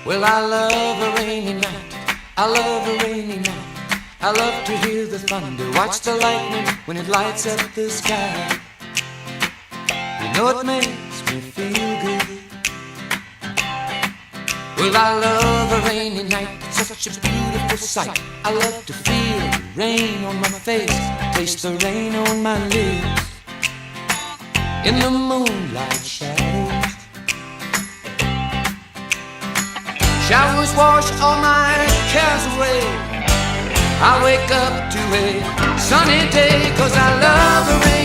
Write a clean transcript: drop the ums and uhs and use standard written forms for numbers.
Well, I love a rainy night. I love a rainy night. I love to hear the thunder, watch the lightning when it lights up the sky. You know it makes me feel good. Well, I love a rainy night. It's such a beautiful sight. I love to feel the rain on my face, taste the rain on my lips. In the moonlight shadows, showers wash all my cares away. I wake up to a sunny day, 'cause I love the rain.